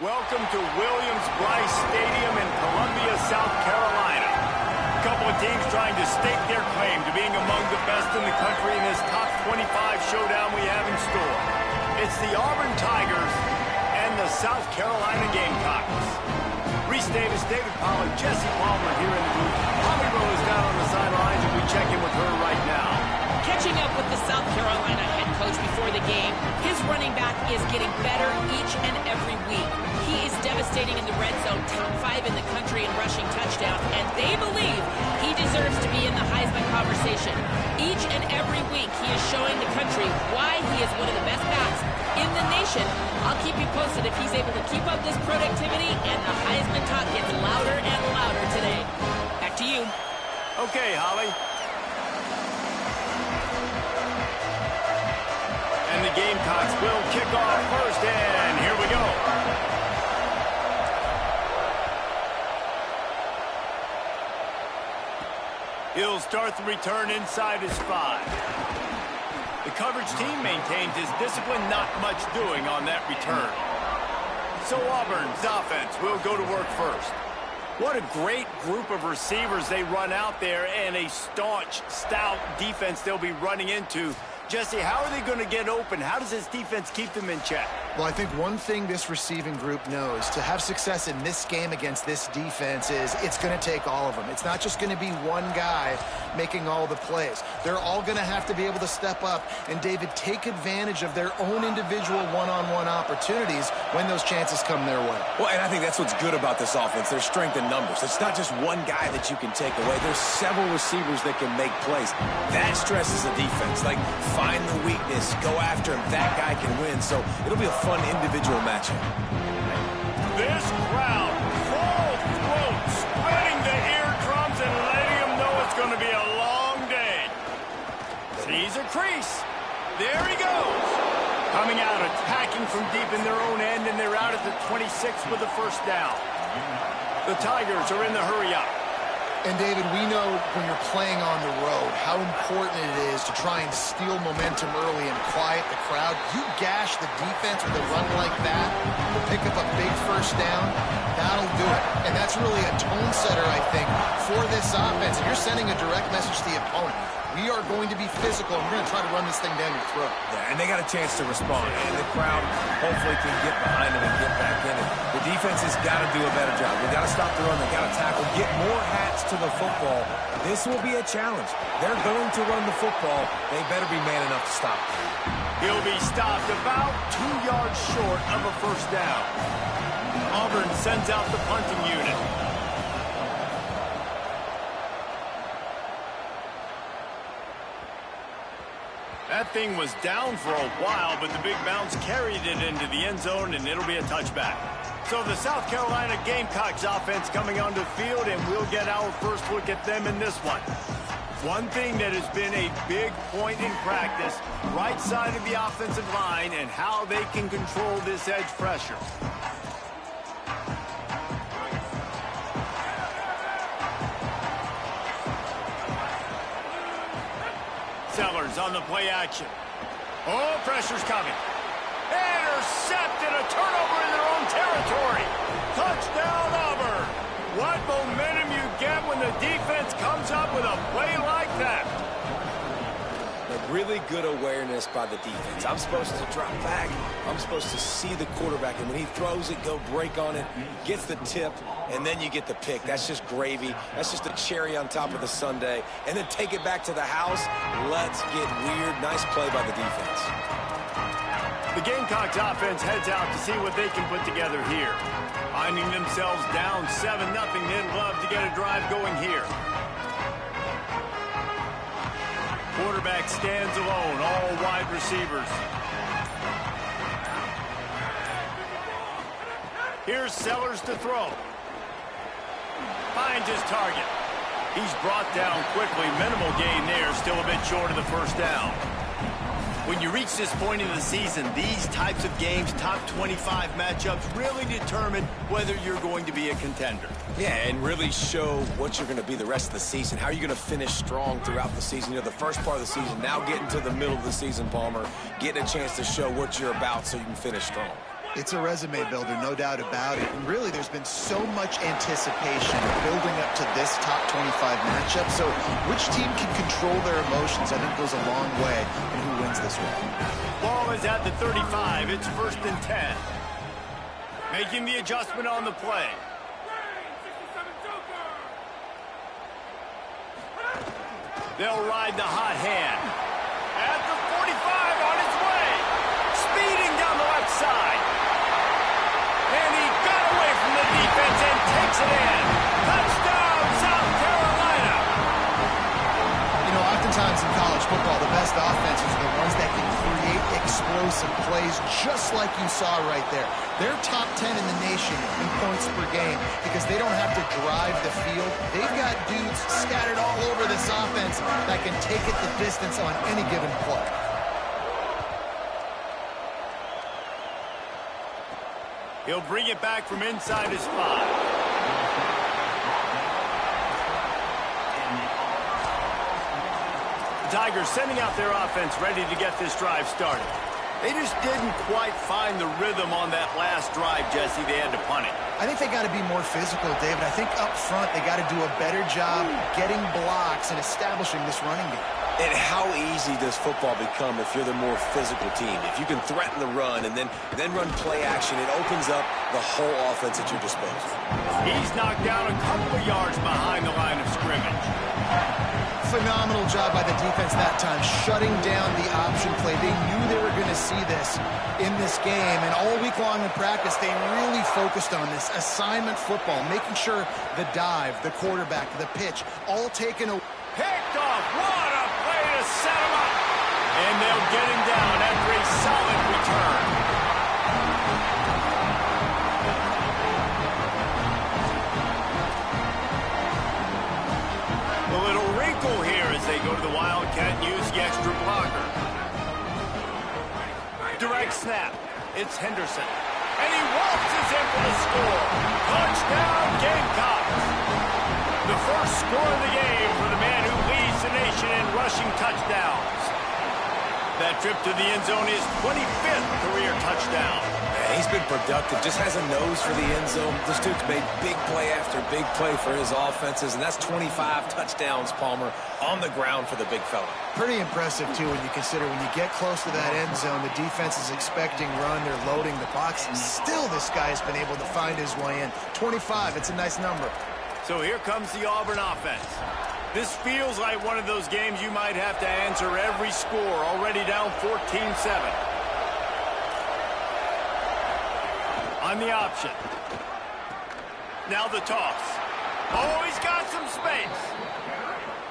Welcome to Williams-Brice Stadium in Columbia, South Carolina. A couple of teams trying to stake their claim to being among the best in the country in this top 25 showdown we have in store. It's the Auburn Tigers and the South Carolina Gamecocks. Reese Davis, David Pollack, Jesse Palmer here in the booth. Tommy Rowe is down on the sidelines, and we check in with her right now. Catching up with the South Carolina head coach before the game, his running back is getting better each and every week. He is devastating in the red zone, top 5 in the country in rushing touchdowns, and they believe he deserves to be in the Heisman conversation. Each and every week, he is showing the country why he is one of the best backs in the nation. I'll keep you posted if he's able to keep up this productivity, and the Heisman talk gets louder and louder today. Back to you. Okay, Holly. And the Gamecocks will kick off first, and here we go. He'll start the return inside his 5. The coverage team maintains his discipline, not much doing on that return. So Auburn's offense will go to work first. What a great group of receivers they run out there, and a staunch, stout defense they'll be running into. Jesse, how are they going to get open? How does this defense keep them in check? Well, I think one thing this receiving group knows to have success in this game against this defense is it's going to take all of them. It's not just going to be one guy making all the plays. They're all going to have to be able to step up and, David, take advantage of their own individual one-on-one opportunities when those chances come their way. Well, and I think that's what's good about this offense. There's strength in numbers. It's not just one guy that you can take away. There's several receivers that can make plays. That stresses the defense. Like, find the weakness, go after him. That guy can win. So it'll be a fun individual matchup. This crowd, full throat, spreading the eardrums and letting them know it's going to be a long day. Sees a crease. There he goes. Coming out, attacking from deep in their own end, and they're out at the 26 with the first down. The Tigers are in the hurry-up. And, David, we know when you're playing on the road how important it is to try and steal momentum early and quiet the crowd. You gash the defense with a run like that to pick up a big first down, that'll do it. And that's really a tone setter, I think, for this offense. And you're sending a direct message to the opponent. We are going to be physical, and we're going to try to run this thing down your throat. Yeah, and they got a chance to respond. And the crowd hopefully can get behind them and get back in it. The defense has got to do a better job. They got to stop the run. They got to tackle, get more hats to the football. This will be a challenge. They're going to run the football. They better be man enough to stop. He'll be stopped about 2 yards short of a first down. Auburn sends out the punting unit. That thing was down for a while, but the big bounce carried it into the end zone, and it'll be a touchback. So the South Carolina Gamecocks offense coming onto the field, and we'll get our first look at them in this one. One thing that has been a big point in practice, right side of the offensive line and how they can control this edge pressure. Sellers on the play action. Oh, pressure's coming. Intercepted, a turnover in their own territory. Touchdown, Auburn. What momentum you get when the defense comes up with a play like that. But really good awareness by the defense. I'm supposed to drop back. I'm supposed to see the quarterback, and when he throws it, go break on it, gets the tip, and then you get the pick. That's just gravy. That's just a cherry on top of the sundae. And then take it back to the house. Let's get weird. Nice play by the defense. The Gamecocks offense heads out to see what they can put together here. Finding themselves down 7-0, they'd love to get a drive going here. Quarterback stands alone, all wide receivers. Here's Sellers to throw. Finds his target. He's brought down quickly. Minimal gain there, still a bit short of the first down. When you reach this point in the season, these types of games, top 25 matchups, really determine whether you're going to be a contender. Yeah, and really show what you're going to be the rest of the season. How are you going to finish strong throughout the season? You know, the first part of the season, now getting to the middle of the season, Palmer, getting a chance to show what you're about so you can finish strong. It's a resume builder, no doubt about it. And really, there's been so much anticipation building up to this top 25 matchup. So which team can control their emotions, I think, goes a long way in who wins this one. Ball is at the 35. It's 1st and 10. Making the adjustment on the play. They'll ride the hot hand. At the 45, on its way. Speeding down the left side. And he got away from the defense and takes it in. Touchdown, South Carolina. You know, oftentimes in college football, the best offenses are the ones that can create explosive plays, just like you saw right there. They're top 10 in the nation in points per game because they don't have to drive the field. They've got dudes scattered all over this offense that can take it the distance on any given play. He'll bring it back from inside his 5. The Tigers sending out their offense ready to get this drive started. They just didn't quite find the rhythm on that last drive, Jesse. They had to punt it. I think they got to be more physical, David. I think up front they got to do a better job getting blocks and establishing this running game. And how easy does football become if you're the more physical team? If you can threaten the run and then run play action, it opens up the whole offense at your disposal. He's knocked down a couple of yards behind the line of scrimmage. Phenomenal job by the defense that time, shutting down the option play. They knew they were going to see this in this game, and all week long in practice, they really focused on this assignment football, making sure the dive, the quarterback, the pitch, all taken away. Picked off. What a play to set him up. And they'll get him down after a solid return. A little wrinkle here as they go to the Wildcat and use the extra blocker. Direct snap. It's Henderson. And he waltzes in for the score. Touchdown, Gamecocks. The first score of the game for the man who leads the nation in rushing touchdowns. That trip to the end zone is 25th career touchdown. Man, he's been productive, just has a nose for the end zone. This dude's made big play after big play for his offenses, and that's 25 touchdowns, Palmer, on the ground for the big fella. Pretty impressive, too, when you consider when you get close to that end zone, the defense is expecting run, they're loading the box. Still, this guy's been able to find his way in. 25, it's a nice number. So here comes the Auburn offense. This feels like one of those games you might have to answer every score, already down 14-7. On the option. Now the toss. Oh, he's got some space.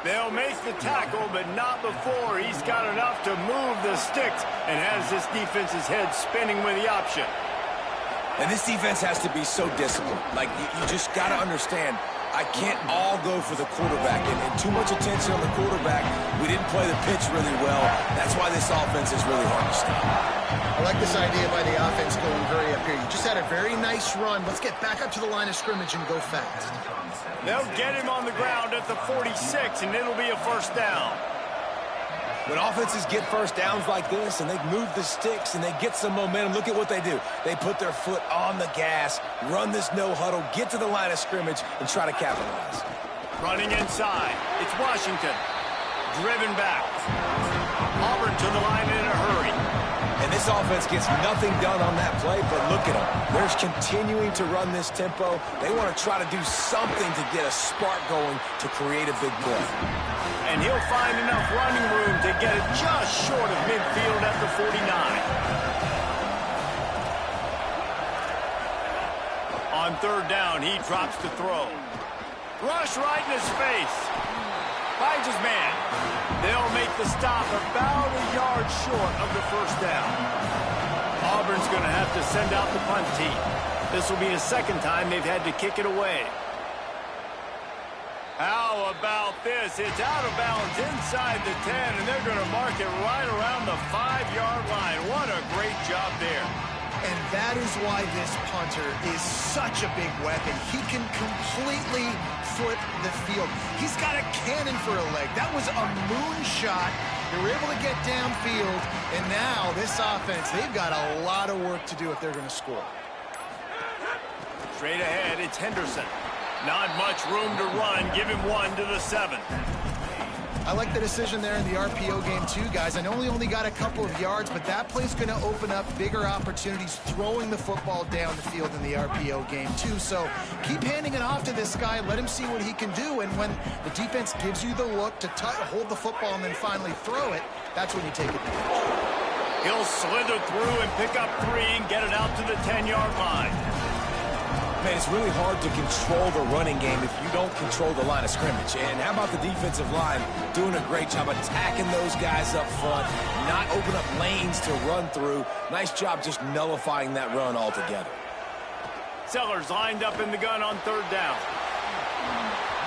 They'll make the tackle, but not before he's got enough to move the sticks and has this defense's head spinning with the option. And this defense has to be so disciplined. Like, you just got to understand, I can't all go for the quarterback. And too much attention on the quarterback. We didn't play the pitch really well. That's why this offense is really hard to stop. I like this idea by the offense going very up here. You just had a very nice run. Let's get back up to the line of scrimmage and go fast. They'll get him on the ground at the 46, and it'll be a first down. When offenses get first downs like this and they move the sticks and they get some momentum, look at what they do. They put their foot on the gas, run this no huddle, get to the line of scrimmage, and try to capitalize. Running inside. It's Washington. Driven back. Auburn to the line in a hurry. And this offense gets nothing done on that play, but look at them. They're continuing to run this tempo. They want to try to do something to get a spark going to create a big play. And he'll find enough running room to get it just short of midfield at the 49. On third down, he drops to throw. Rush right in his face. Finds his man. They'll make the stop about a yard short of the first down. Auburn's going to have to send out the punt team. This will be the second time they've had to kick it away. How about this? It's out of bounds inside the 10, and they're going to mark it right around the 5-yard line. What a great job there. And that is why this punter is such a big weapon. He can completely flip the field. He's got a cannon for a leg. That was a moonshot. They were able to get downfield, and now this offense, they've got a lot of work to do if they're going to score. Straight ahead, it's Henderson. Not much room to run. Give him 1 to the 7. I like the decision there in the RPO game too, guys. I know he only got a couple of yards, but that play's going to open up bigger opportunities throwing the football down the field in the RPO game too. So keep handing it off to this guy. Let him see what he can do. And when the defense gives you the look to hold the football and then finally throw it, that's when you take advantage. He'll slither through and pick up 3 and get it out to the 10-yard line. Man, it's really hard to control the running game if you don't control the line of scrimmage. And how about the defensive line doing a great job attacking those guys up front, not open up lanes to run through. Nice job just nullifying that run altogether. Sellers lined up in the gun on 3rd down.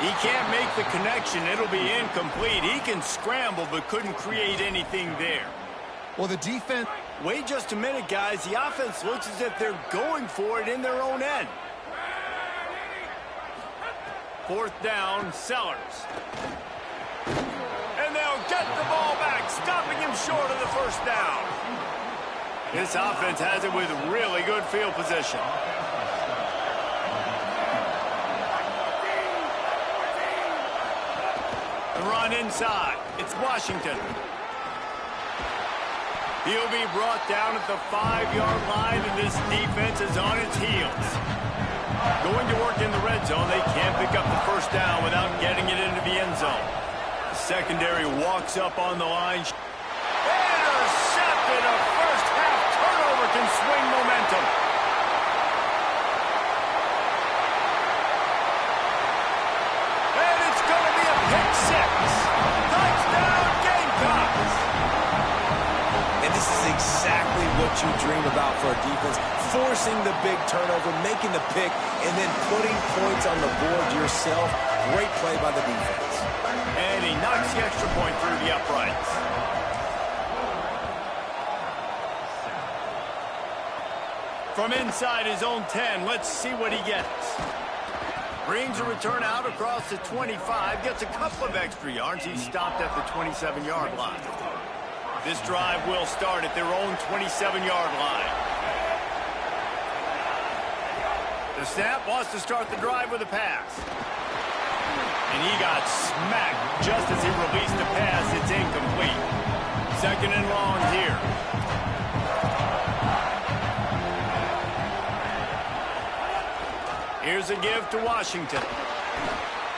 He can't make the connection. It'll be incomplete. He can scramble but couldn't create anything there. Well, the defense... Wait just a minute, guys. The offense looks as if they're going for it in their own end. 4th down, Sellers. And they'll get the ball back, stopping him short of the 1st down. This offense has it with really good field position. The run inside. It's Washington. He'll be brought down at the 5-yard line, and this defense is on its heels. Going to work in the red zone, they can't pick up the 1st down without getting it into the end zone. The secondary walks up on the line. Intercepted. A first-half turnover can swing momentum. And it's going to be a pick 6. Touchdown, Gamecocks. And this is exactly what you dream about for a defense. Forcing the big turnover, making the pick, and then putting points on the board yourself. Great play by the defense. And he knocks the extra point through the uprights. From inside his own 10, let's see what he gets. Brings a return out across the 25, gets a couple of extra yards. He's stopped at the 27-yard line. This drive will start at their own 27-yard line. The snap wants to start the drive with a pass. And he got smacked just as he released the pass. It's incomplete. 2nd and long here. Here's a give to Washington.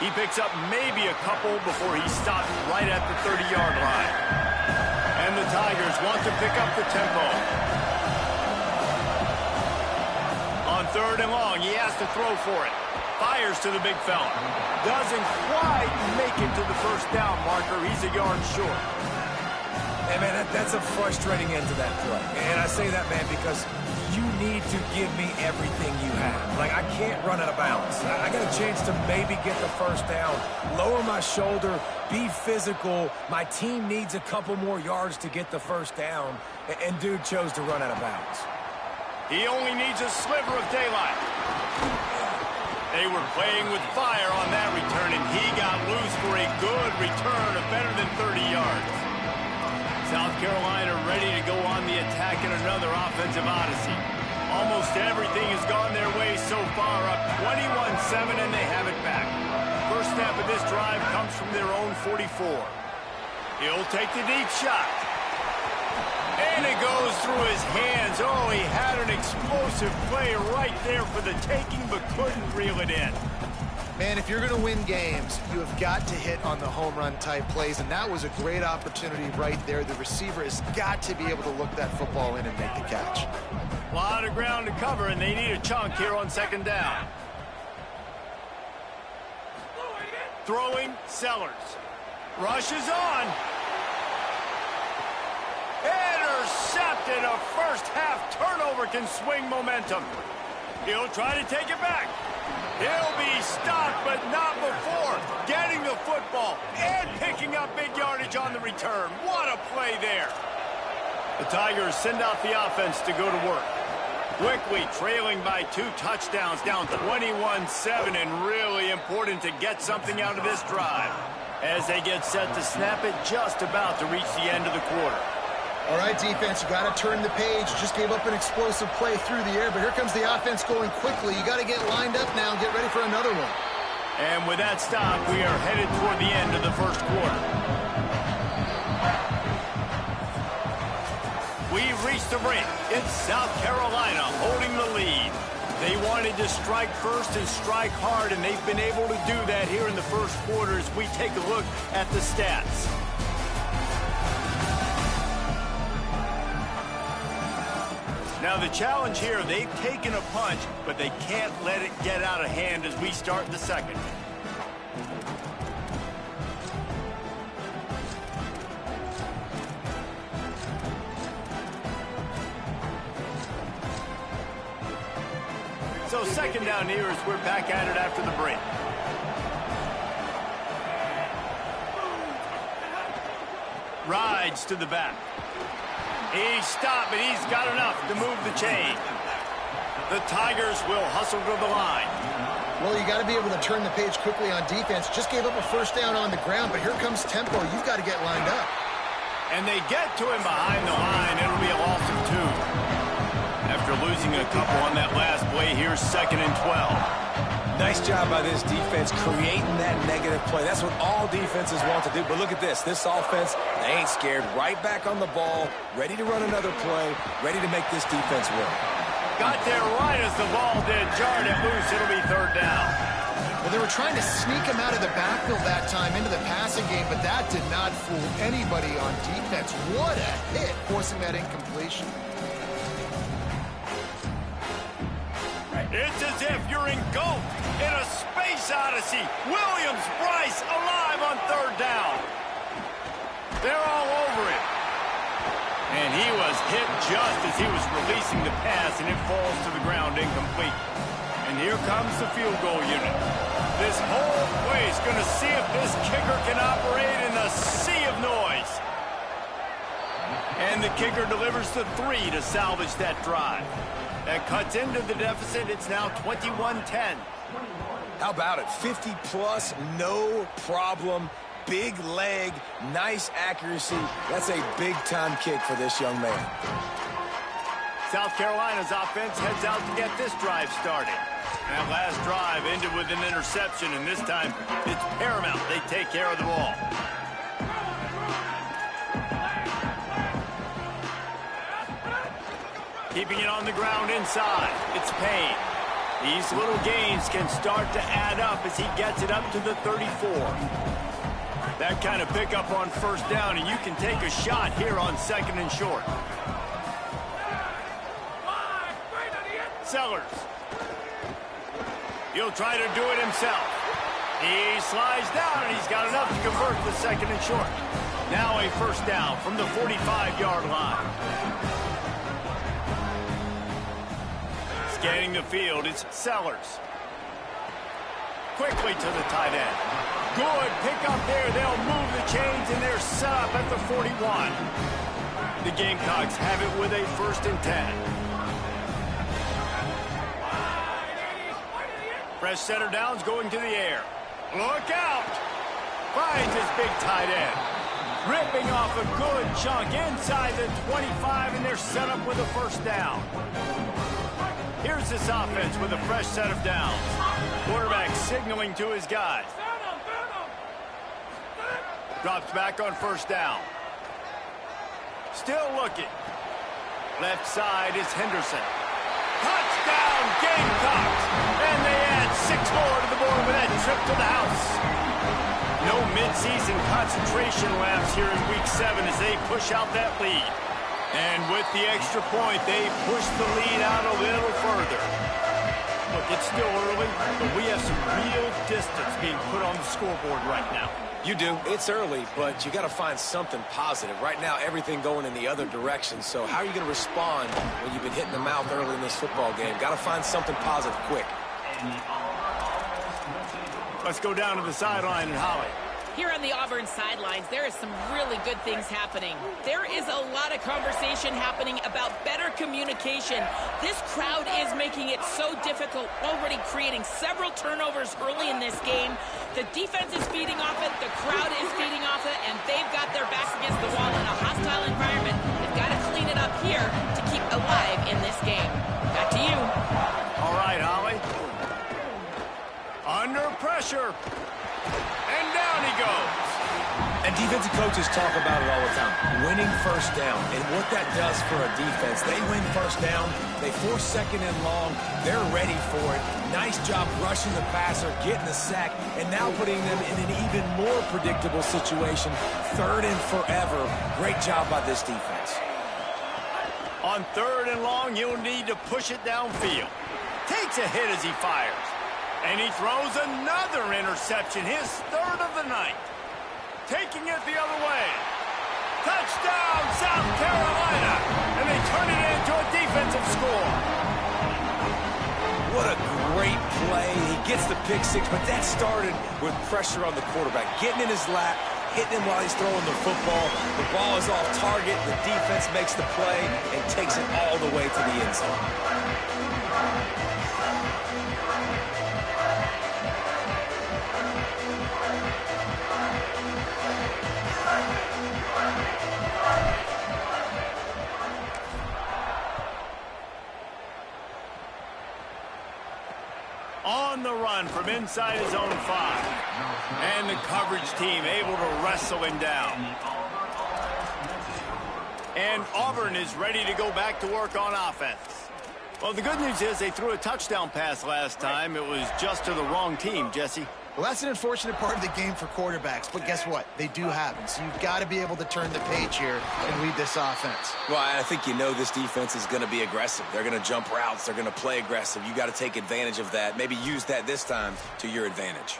He picks up maybe a couple before he stops right at the 30-yard line. And the Tigers want to pick up the tempo. On 3rd and long, he has to throw for it. Fires to the big fella. Doesn't quite make it to the 1st down marker. He's a yard short. Hey, man, that's a frustrating end to that play. And I say that, man, because you need to give me everything you have. Like, I can't run out of bounds. I got a chance to maybe get the 1st down, lower my shoulder, be physical. My team needs a couple more yards to get the 1st down, and dude chose to run out of bounds. He only needs a sliver of daylight. They were playing with fire on that return, and he got loose for a good return of better than 30 yards. South Carolina ready to go on the attack in another offensive odyssey. Almost everything has gone their way so far, up 21-7, and they have it back. First snap of this drive comes from their own 44. He'll take the deep shot. And it goes through his hands. Oh, he had an explosive play right there for the taking, but couldn't reel it in. Man, if you're going to win games, you have got to hit on the home run type plays, and that was a great opportunity right there. The receiver has got to be able to look that football in and make the catch. A lot of ground to cover, and they need a chunk here on 2nd down. Throwing, Sellers. Rushes on. Intercepted. A first-half turnover can swing momentum. He'll try to take it back. He'll be stopped, but not before getting the football and picking up big yardage on the return. What a play there. The Tigers send out the offense to go to work. Quickly trailing by 2 touchdowns, down 21-7, and really important to get something out of this drive as they get set to snap it, just about to reach the end of the quarter. All right, defense, you got to turn the page. Just gave up an explosive play through the air, but here comes the offense going quickly. You got to get lined up now and get ready for another one. And with that stop, we are headed toward the end of the first quarter. We've reached the break. It's South Carolina holding the lead. They wanted to strike first and strike hard, and they've been able to do that here in the first quarter as we take a look at the stats. Now the challenge here, they've taken a punch, but they can't let it get out of hand as we start the second. So second down here as we're back at it after the break. Rides to the back. He's stopped, but he's got enough to move the chain. The Tigers will hustle to the line. Well, you got to be able to turn the page quickly on defense. Just gave up a first down on the ground, but here comes tempo. You've got to get lined up. And they get to him behind the line. It'll be a loss of 2. After losing a couple on that last play, here's 2nd and 12. Nice job by this defense creating that negative play. That's what all defenses want to do. But look at this. This offense, they ain't scared. Right back on the ball, ready to run another play, ready to make this defense win. Got there right as the ball did. Jarred it loose. It'll be 3rd down. Well, they were trying to sneak him out of the backfield that time into the passing game, but that did not fool anybody on defense. What a hit, forcing that incompletion. It's as if you're engulfed in a space odyssey. Williams-Brice alive on 3rd down. They're all over it. And he was hit just as he was releasing the pass, and it falls to the ground incomplete. And here comes the field goal unit. This whole place going to see if this kicker can operate in a sea of noise. And the kicker delivers the 3 to salvage that drive. That cuts into the deficit. It's now 21-10. How about it? 50-plus, no problem. Big leg, nice accuracy. That's a big-time kick for this young man. South Carolina's offense heads out to get this drive started. That last drive ended with an interception, and this time it's paramount they take care of the ball. Keeping it on the ground inside. It's Payne. These little gains can start to add up as he gets it up to the 34. That kind of pickup on 1st down, and you can take a shot here on 2nd and short. Sellers. He'll try to do it himself. He slides down, and he's got enough to convert the 2nd and short. Now a 1st down from the 45-yard line. Scanning the field, it's Sellers. Quickly to the tight end. Good pickup there. They'll move the chains, and they're set up at the 41. The Gamecocks have it with a 1st and 10. Fresh center downs going to the air. Look out! Finds his big tight end. Ripping off a good chunk inside the 25, and they're set up with a 1st down. Here's this offense with a fresh set of downs. Quarterback signaling to his guys. Drops back on 1st down. Still looking. Left side is Henderson. Touchdown, Gamecocks! And they add 6 more to the board with that trip to the house. No midseason concentration laps here in Week 7 as they push out that lead. And with the extra point, they push the lead out a little further. Look, it's still early, but we have some real distance being put on the scoreboard right now. You do. It's early, but you got to find something positive. Right now, everything going in the other direction. So how are you going to respond when you've been hitting the mouth early in this football game? Got to find something positive quick. Let's go down to the sideline and Holly. Here on the Auburn sidelines, there is some really good things happening. There is a lot of conversation happening about better communication. This crowd is making it so difficult, already creating several turnovers early in this game. The defense is feeding off it, the crowd is feeding off it, and they've got their backs against the wall in a hostile environment. They've got to clean it up here to keep alive in this game. Back to you. All right, Holly. Under pressure. And down he goes. And defensive coaches talk about it all the time. Winning first down. And what that does for a defense, they win first down, they force second and long, they're ready for it. Nice job rushing the passer, getting the sack, and now putting them in an even more predictable situation. Third and forever. Great job by this defense. On third and long, he'll need to push it downfield. Takes a hit as he fires. And he throws another interception, his third of the night. Taking it the other way. Touchdown, South Carolina. And they turn it into a defensive score. What a great play. He gets the pick six, but that started with pressure on the quarterback. Getting in his lap, hitting him while he's throwing the football. The ball is off target. The defense makes the play and takes it all the way to the end zone. On the run from inside his own 5. And the coverage team able to wrestle him down. And Auburn is ready to go back to work on offense. Well, the good news is they threw a touchdown pass last time. It was just to the wrong team, Jesse. Well, that's an unfortunate part of the game for quarterbacks, but guess what? They do happen, so you've got to be able to turn the page here and lead this offense. Well, I think you know this defense is going to be aggressive. They're going to jump routes. They're going to play aggressive. You got to take advantage of that. Maybe use that this time to your advantage.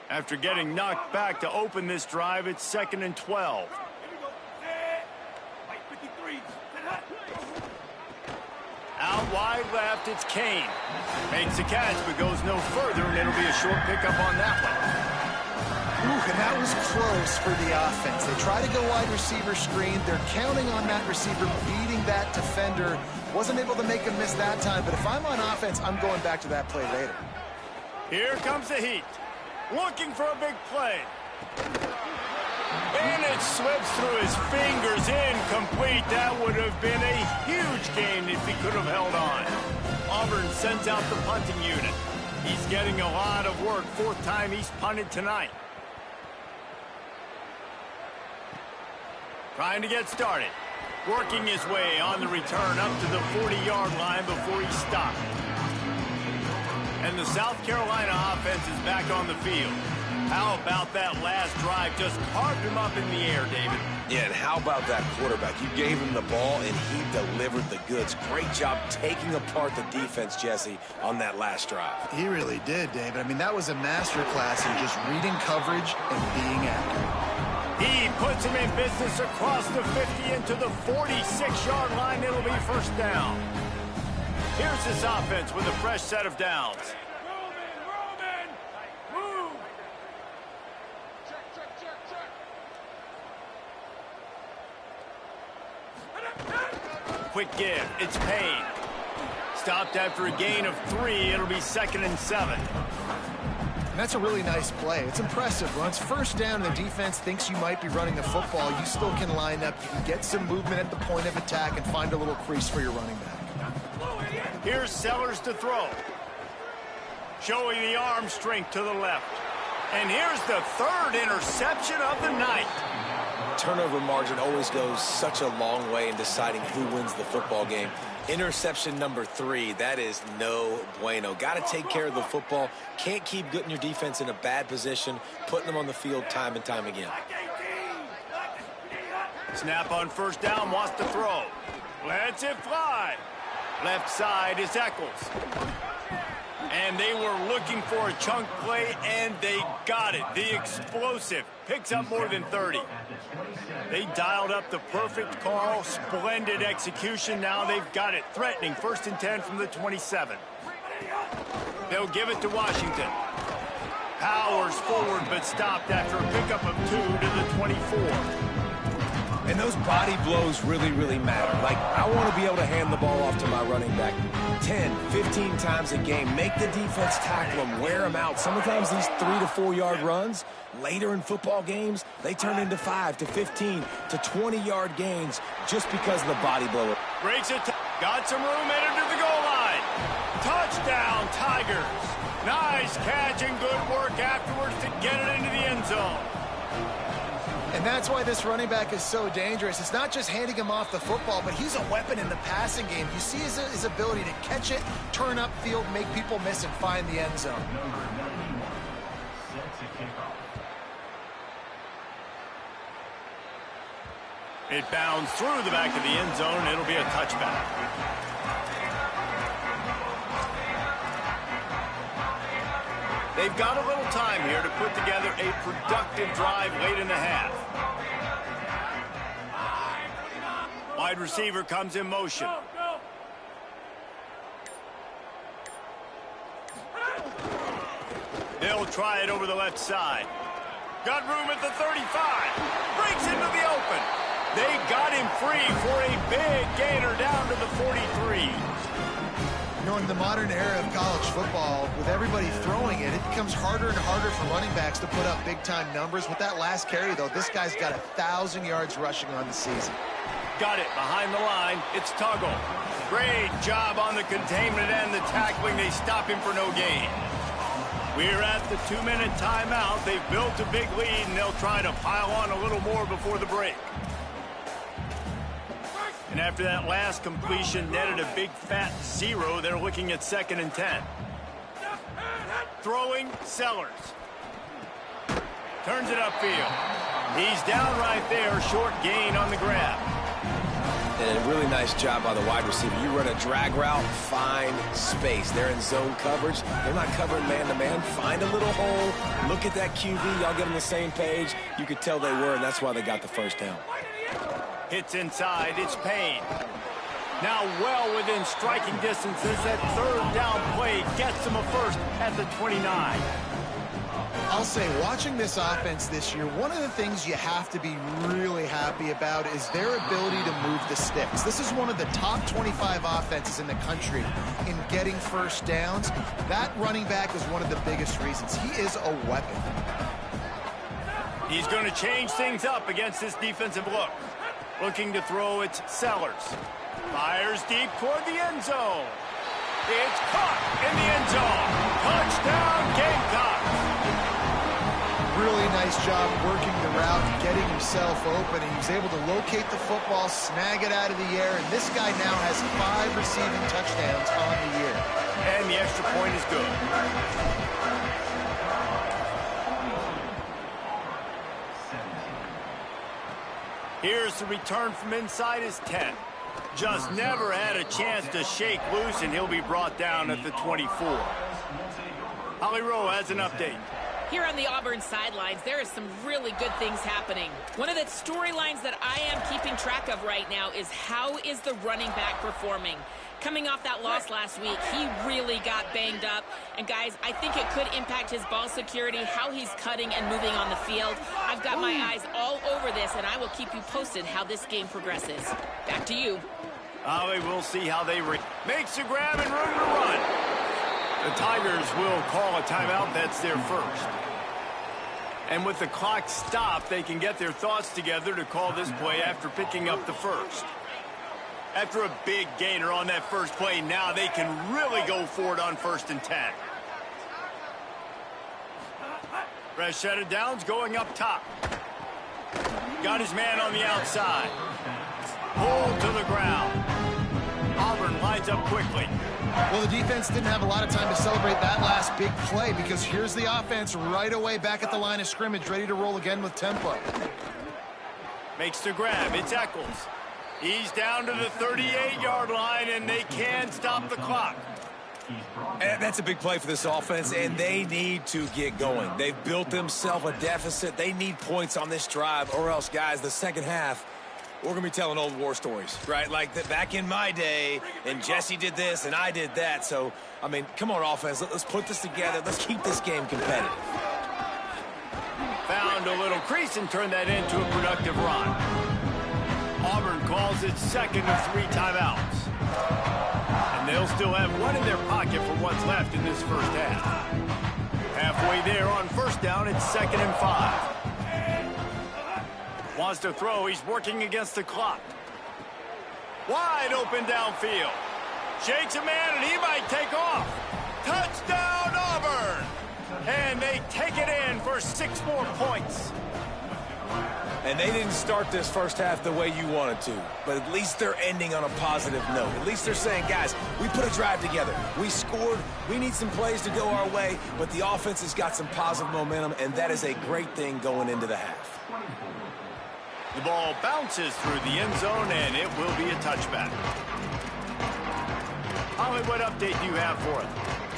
After getting knocked back to open this drive, it's 2nd and 12. Out wide left, it's Kane. Makes a catch, but goes no further, and it'll be a short pickup on that one. Ooh, and that was close for the offense. They try to go wide receiver screen. They're counting on that receiver beating that defender. Wasn't able to make him miss that time, but if I'm on offense, I'm going back to that play later. Here comes the heat. Looking for a big play. And it slips through his fingers, incomplete. That would have been a huge gain if he could have held on. Auburn sends out the punting unit. He's getting a lot of work. 4th time he's punted tonight. Trying to get started. Working his way on the return up to the 40-yard line before he stopped. And the South Carolina offense is back on the field. How about that last drive? Just carved him up in the air, David. Yeah, and how about that quarterback? You gave him the ball, and he delivered the goods. Great job taking apart the defense, Jesse, on that last drive. He really did, David. I mean, that was a masterclass in just reading coverage and being accurate. He puts him in business across the 50 into the 46-yard line. It'll be first down. Here's this offense with a fresh set of downs. Roman, move! Quick give. It's Payne. Stopped after a gain of 3. It'll be 2nd and 7. And that's a really nice play. It's impressive. When it's first down and the defense thinks you might be running the football, you still can line up. You can get some movement at the point of attack and find a little crease for your running back. Here's Sellers to throw. Showing the arm strength to the left. And here's the 3rd interception of the night. Turnover margin always goes such a long way in deciding who wins the football game. Interception number 3, that is no bueno. Got to take care of the football. Can't keep getting your defense in a bad position, putting them on the field time and time again. Snap on first down, wants to throw. Lets it fly. Left side is Eccles. And they were looking for a chunk play, and they got it. The explosive picks up more than 30. They dialed up the perfect call. Splendid execution. Now they've got it. Threatening 1st and 10 from the 27. They'll give it to Washington. Powers forward, but stopped after a pickup of 2 to the 24. And those body blows really, really matter. Like, I want to be able to hand the ball off to my running back 10, 15 times a game. Make the defense tackle them, wear them out. Sometimes these 3 to 4 yard runs, later in football games, they turn into 5 to 15 to 20 yard gains just because of the body blow. Breaks it. Got some room, headed to the goal line. Touchdown, Tigers. Nice catch and good work afterwards to get it into the end zone. And that's why this running back is so dangerous. It's not just handing him off the football, but he's a weapon in the passing game. You see his ability to catch it, turn upfield, make people miss, and find the end zone. It bounds through the back of the end zone. It'll be a touchback. They've got a little time here to put together a productive drive late in the half. Wide receiver comes in motion. They'll try it over the left side. Got room at the 35. Breaks into the open. They got him free for a big gainer down to the 43. You know, in the modern era of college football, with everybody throwing it, it becomes harder and harder for running backs to put up big-time numbers. With that last carry, though, this guy's got 1,000 yards rushing on the season. Got it behind the line. It's Tuggle. Great job on the containment and the tackling. They stop him for no gain. We're at the 2-minute timeout. They've built a big lead, and they'll try to pile on a little more before the break. And after that last completion netted a big fat 0, they're looking at 2nd and 10. Throwing, Sellers. Turns it upfield. He's down right there, short gain on the grab. And a really nice job by the wide receiver. You run a drag route, find space. They're in zone coverage. They're not covering man-to-man. Find a little hole. Look at that QB. Y'all get on the same page. You could tell they were, and that's why they got the first down. Hits inside. It's Payne. Now well within striking distance as that 3rd down play gets them a first at the 29. I'll say, watching this offense this year, one of the things you have to be really happy about is their ability to move the sticks. This is one of the top 25 offenses in the country in getting first downs. That running back is one of the biggest reasons. He is a weapon. He's going to change things up against this defensive look. Looking to throw, it's Sellers. Fires deep toward the end zone. It's caught in the end zone. Touchdown, Gamecocks. Really nice job working the route, getting himself open, and he was able to locate the football, snag it out of the air, and this guy now has 5 receiving touchdowns on the year. And the extra point is good. Here's the return from inside his 10. Just never had a chance to shake loose, and he'll be brought down at the 24. Holly Rowe has an update. Here on the Auburn sidelines, there is some really good things happening. One of the storylines that I am keeping track of right now is how is the running back performing? Coming off that loss last week, he really got banged up. And guys, I think it could impact his ball security, how he's cutting and moving on the field. I've got my eyes all over this, and I will keep you posted how this game progresses. Back to you. Holly, we'll see how they makes a grab and room to run. The Tigers will call a timeout. That's their first. And with the clock stopped, they can get their thoughts together to call this play after picking up the first. After a big gainer on that first play, now they can really go for it on 1st and 10. Fresh set of downs going up top. Got his man on the outside. Pulled to the ground. Auburn lines up quickly. Well, the defense didn't have a lot of time to celebrate that last big play because here's the offense right away back at the line of scrimmage, ready to roll again with tempo. Makes the grab. It's Eccles. He's down to the 38-yard line, and they can stop the clock. And that's a big play for this offense, and they need to get going. They've built themselves a deficit. They need points on this drive, or else, guys, the second half, we're going to be telling old war stories, right? Like back in my day, and Jesse did this, and I did that. So, I mean, come on, offense. Let's put this together. Let's keep this game competitive. Found a little crease and turned that into a productive run. Auburn calls it second of 3 timeouts. And they'll still have one in their pocket for what's left in this first half. Halfway there on first down, it's 2nd and 5. Wants to throw, he's working against the clock. Wide open downfield. Shakes a man and he might take off. Touchdown Auburn! And they take it in for 6 more points. And they didn't start this first half the way you wanted to, but at least they're ending on a positive note. At least they're saying, guys, we put a drive together. We scored. We need some plays to go our way, but the offense has got some positive momentum, and that is a great thing going into the half. The ball bounces through the end zone, and it will be a touchback. Holly, what update do you have for us?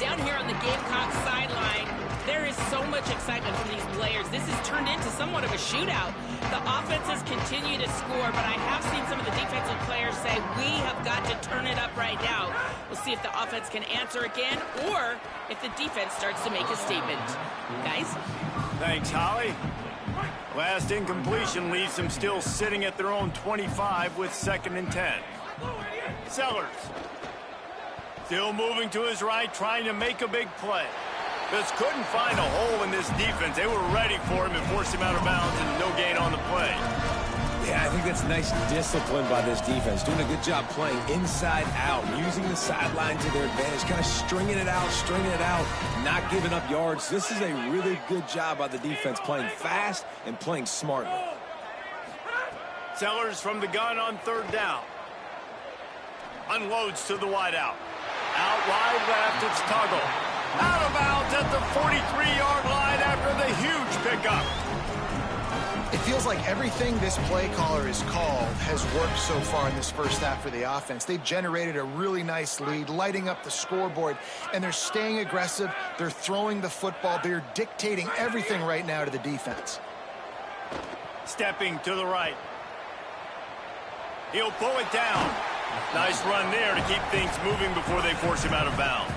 Down here on the Gamecock sideline, there is so much excitement from these players. This has turned into somewhat of a shootout. The offenses continue to score, but I have seen some of the defensive players say, we have got to turn it up right now. We'll see if the offense can answer again or if the defense starts to make a statement. Guys? Thanks, Holly. Last incompletion leaves them still sitting at their own 25 with 2nd and 10. Sellers. Still moving to his right, trying to make a big play. Just couldn't find a hole in this defense. They were ready for him and forced him out of bounds, and no gain on the play. Yeah, I think that's nice discipline by this defense. Doing a good job playing inside out, using the sideline to their advantage, kind of stringing it out, not giving up yards. This is a really good job by the defense, playing fast and playing smartly. Sellers from the gun on 3rd down. Unloads to the wideout. Out wide left, it's Tuggle. Out of bounds at the 43-yard line after the huge pickup. It feels like everything this play caller has called has worked so far in this first half for the offense. They've generated a really nice lead, lighting up the scoreboard, and they're staying aggressive. They're throwing the football. They're dictating everything right now to the defense. Stepping to the right. He'll pull it down. Nice run there to keep things moving before they force him out of bounds.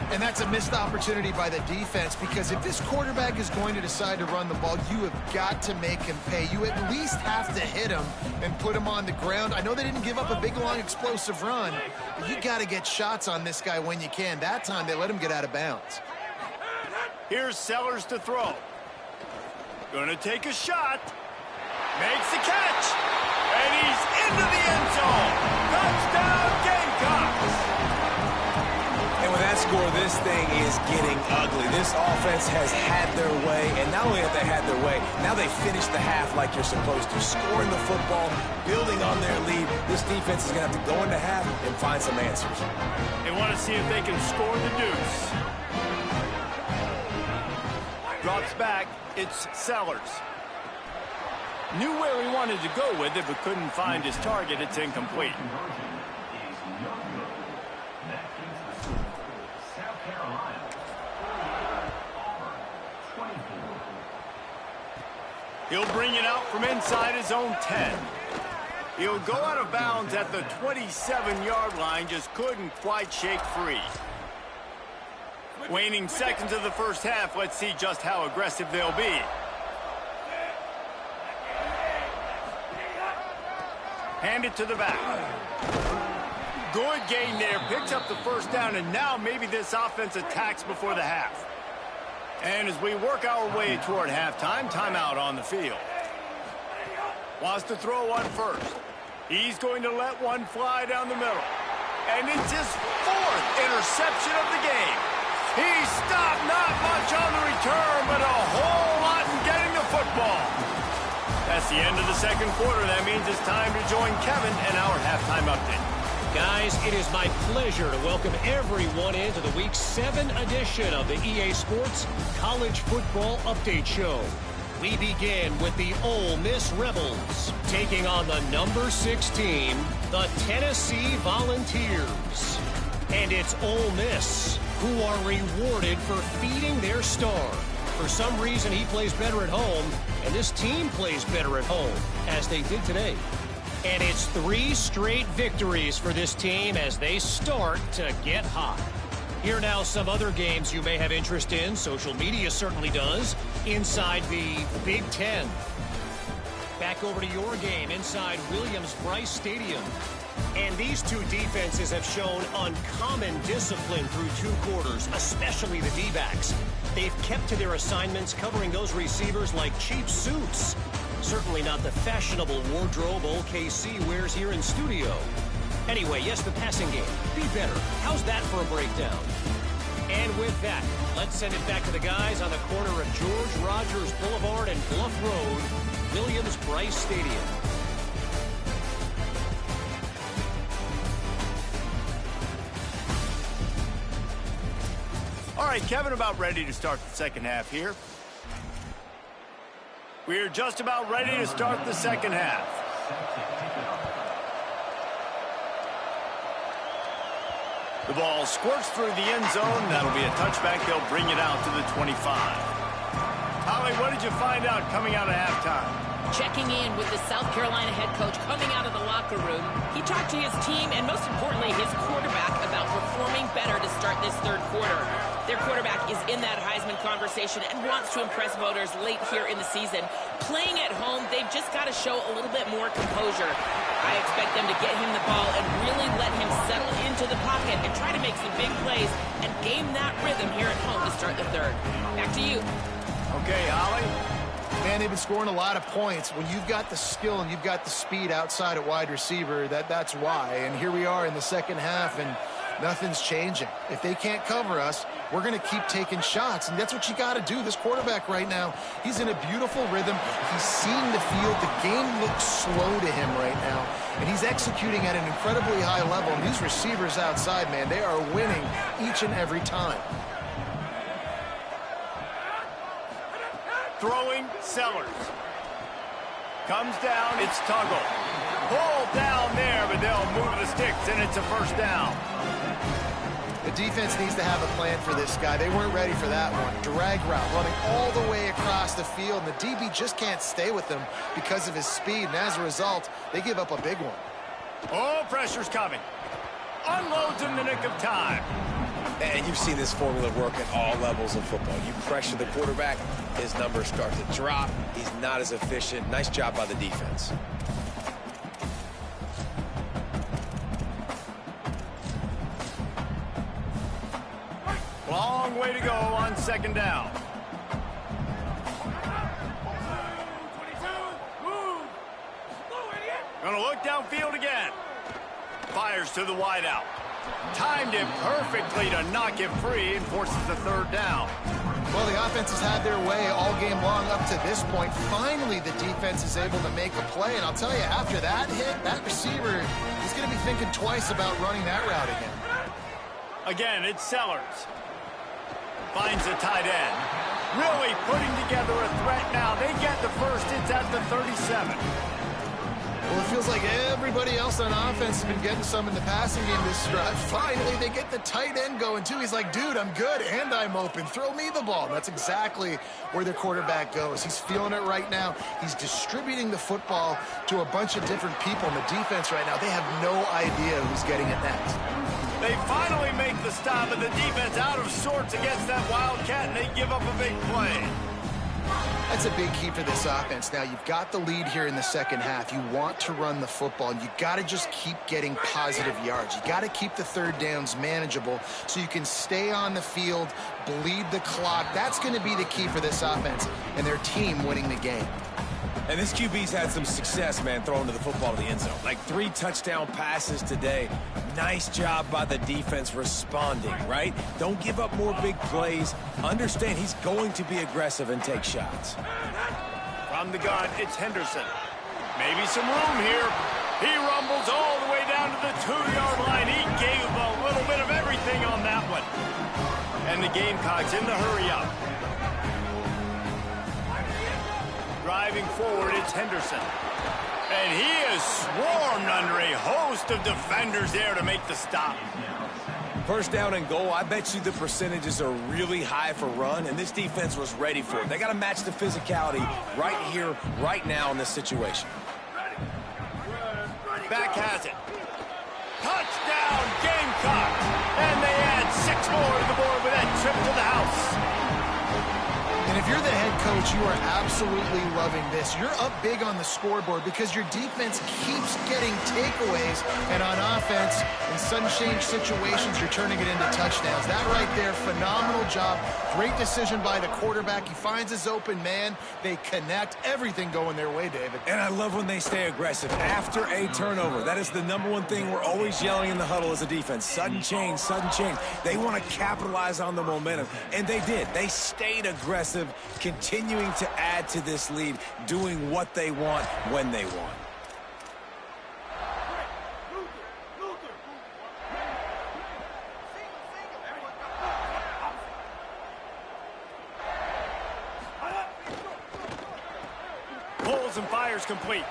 And that's a missed opportunity by the defense, because if this quarterback is going to decide to run the ball, you have got to make him pay. You at least have to hit him and put him on the ground. I know they didn't give up a big, long, explosive run, but you got to get shots on this guy when you can. That time, they let him get out of bounds. Here's Sellers to throw. Gonna take a shot. Makes the catch. And he's into the end zone. Touchdown, Gamecocks. And with that score, this thing is getting ugly. This offense has had their way, and not only have they had their way, now they finished the half like you're supposed to, scoring the football, building on their lead. This defense is going to have to go into half and find some answers. They want to see if they can score the deuce. Drops back, it's Sellers. Knew where he wanted to go with it, but couldn't find his target. It's incomplete. He'll bring it out from inside his own 10. He'll go out of bounds at the 27-yard line, just couldn't quite shake free. Waning seconds of the first half, let's see just how aggressive they'll be. Hand it to the back. Good gain there, picks up the first down, and now maybe this offense attacks before the half. And as we work our way toward halftime, timeout on the field. Wants to throw one first. He's going to let one fly down the middle. And it's his 4th interception of the game. He stopped not much on the return, but a whole lot in getting the football. That's the end of the second quarter. That means it's time to join Kevin and our halftime update. Guys, it is my pleasure to welcome everyone into the Week 7 edition of the EA Sports College Football Update Show. We begin with the Ole Miss Rebels taking on the number 6 team, the Tennessee Volunteers. And it's Ole Miss, who are rewarded for feeding their star. For some reason, he plays better at home, and this team plays better at home, as they did today. And it's 3 straight victories for this team as they start to get hot. Here now some other games you may have interest in. Social media certainly does. Inside the Big Ten. Back over to your game inside Williams-Brice Stadium. And these two defenses have shown uncommon discipline through 2 quarters, especially the D-backs. They've kept to their assignments, covering those receivers like cheap suits. Certainly not the fashionable wardrobe OKC wears here in studio. Anyway, yes, the passing game. Be better. How's that for a breakdown? And with that, let's send it back to the guys on the corner of George Rogers Boulevard and Bluff Road, Williams-Brice Stadium. All right, Kevin, about ready to start the second half here. We're just about ready to start the second half. The ball squirts through the end zone. That'll be a touchback. They'll bring it out to the 25. Holly, what did you find out coming out of halftime? Checking in with the South Carolina head coach coming out of the locker room. He talked to his team and, most importantly, his quarterback about performing better to start this third quarter. Their quarterback is in that Heisman conversation and wants to impress voters late here in the season. Playing at home, they've just got to show a little bit more composure. I expect them to get him the ball and really let him settle into the pocket and try to make some big plays and game that rhythm here at home to start the third. Back to you. Okay, Holly. Man, they've been scoring a lot of points. When you've got the skill and you've got the speed outside at wide receiver, that's why. And here we are in the second half, and nothing's changing. If they can't cover us, we're going to keep taking shots, and that's what you got to do. This quarterback right now, he's in a beautiful rhythm. He's seeing the field. The game looks slow to him right now, and he's executing at an incredibly high level. And these receivers outside, man, they are winning each and every time. Throwing, Sellers. Comes down, it's Tuggle. Pulled down there, but they'll move the sticks, and it's a first down. The defense needs to have a plan for this guy. They weren't ready for that one. Drag route, running all the way across the field, and the DB just can't stay with him because of his speed, and as a result, they give up a big one. Oh, pressure's coming. Unloads in the nick of time. And you've seen this formula work at all levels of football. You pressure the quarterback, his numbers start to drop. He's not as efficient. Nice job by the defense. Long way to go on second down. 22, move. Gonna look downfield again. Fires to the wideout. Timed it perfectly to knock it free and forces the third down. Well, the offense has had their way all game long up to this point. Finally, the defense is able to make a play, and I'll tell you, after that hit, that receiver is going to be thinking twice about running that route again. Again, it's Sellers. Finds the tight end. Really putting together a threat now. They get the first. It's at the 37. Well, it feels like everybody else on offense has been getting some in the passing game this drive. Finally, they get the tight end going, too. He's like, dude, I'm good, and I'm open. Throw me the ball. And that's exactly where their quarterback goes. He's feeling it right now. He's distributing the football to a bunch of different people in the defense right now. They have no idea who's getting it next. They finally make the stop, but the defense out of sorts against that Wildcat, and they give up a big play. That's a big key for this offense. Now, you've got the lead here in the second half. You want to run the football, and you got to just keep getting positive yards. You got to keep the third downs manageable so you can stay on the field, bleed the clock. That's going to be the key for this offense and their team winning the game. And this QB's had some success, man, throwing to the football to the end zone. Like 3 touchdown passes today. Nice job by the defense responding, right? Don't give up more big plays. Understand he's going to be aggressive and take shots. From the gun, it's Henderson. Maybe some room here. He rumbles all the way down to the 2-yard line. He gave a little bit of everything on that one. And the Gamecocks in the hurry up. Driving forward, it's Henderson. And he is swarmed under a host of defenders there to make the stop. First down and goal, I bet you the percentages are really high for run, and this defense was ready for it. They got to match the physicality right here, right now in this situation. Back has it. Touchdown, Gamecocks! And they add 6 more to the board with that trip to the house. And if you're the head coach, you are absolutely loving this. You're up big on the scoreboard because your defense keeps getting takeaways, and on offense, in sudden change situations, you're turning it into touchdowns. That right there, phenomenal job. Great decision by the quarterback. He finds his open man. They connect. Everything going their way, David. And I love when they stay aggressive after a turnover. That is the #1 thing we're always yelling in the huddle as a defense. Sudden change, sudden change. They want to capitalize on the momentum, and they did. They stayed aggressive, continuing to add to this lead, doing what they want when they want. Pulls and fires complete.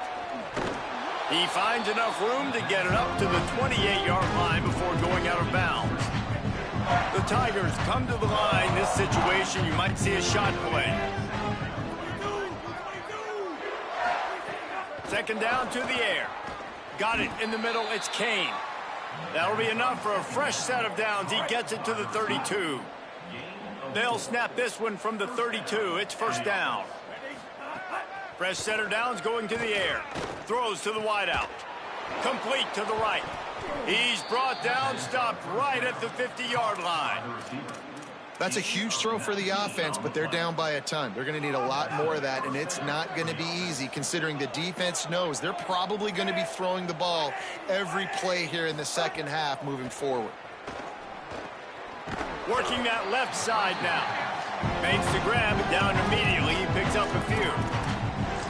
He finds enough room to get it up to the 28-yard line before going out of bounds. The Tigers come to the line. This situation, you might see a shot play. Second down to the air. Got it in the middle. It's Kane. That'll be enough for a fresh set of downs. He gets it to the 32. They'll snap this one from the 32. It's first down. Fresh set of downs going to the air. Throws to the wideout. Complete to the right. He's brought down, stopped right at the 50-yard line. That's a huge throw for the offense, but they're down by a ton. They're going to need a lot more of that, and it's not going to be easy considering the defense knows they're probably going to be throwing the ball every play here in the second half moving forward. Working that left side now. Makes the grab and down immediately. He picks up a few.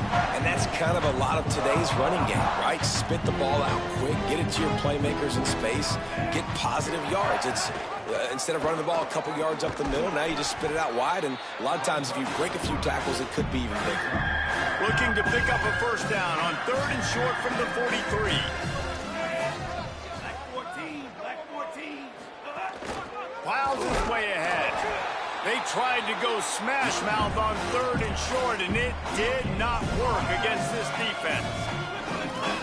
And that's kind of a lot of today's running game, right? Spit the ball out quick, get it to your playmakers in space, get positive yards. It's instead of running the ball a couple yards up the middle, now you just spit it out wide, and a lot of times if you break a few tackles, it could be even bigger. Looking to pick up a first down on 3rd and short from the 43. Black 14. Plows his way ahead. They tried to go smash mouth on 3rd and short, and it did not work against this defense.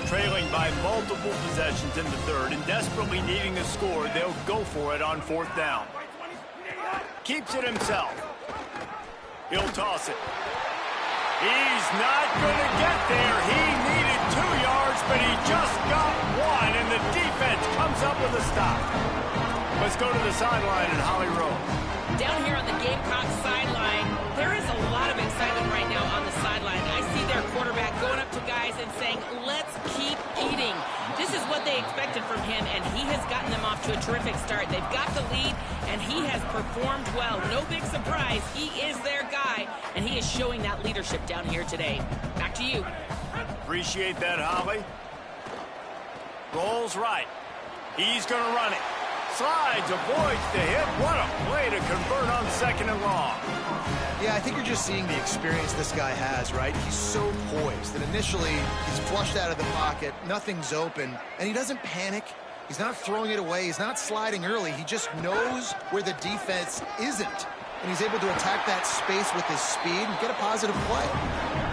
Trailing by multiple possessions in the 3rd and desperately needing a score, they'll go for it on 4th down. Keeps it himself. He'll toss it. He's not going to get there. He needed 2 yards, but he just got 1, and the defense comes up with a stop. Let's go to the sideline in Holly Rowe. Down here on the Gamecocks sideline, there is a lot of excitement right now on the sideline. I see their quarterback going up to guys and saying, let's keep eating. This is what they expected from him, and he has gotten them off to a terrific start. They've got the lead, and he has performed well. No big surprise. He is their guy, and he is showing that leadership down here today. Back to you. Appreciate that, Holly. Rolls right. He's going to run it. Slides, avoids the hit. What a play to convert on 2nd and long. Yeah, I think you're just seeing the experience this guy has, right? He's so poised that initially he's flushed out of the pocket, nothing's open, and he doesn't panic. He's not throwing it away. He's not sliding early. He just knows where the defense isn't, and he's able to attack that space with his speed and get a positive play.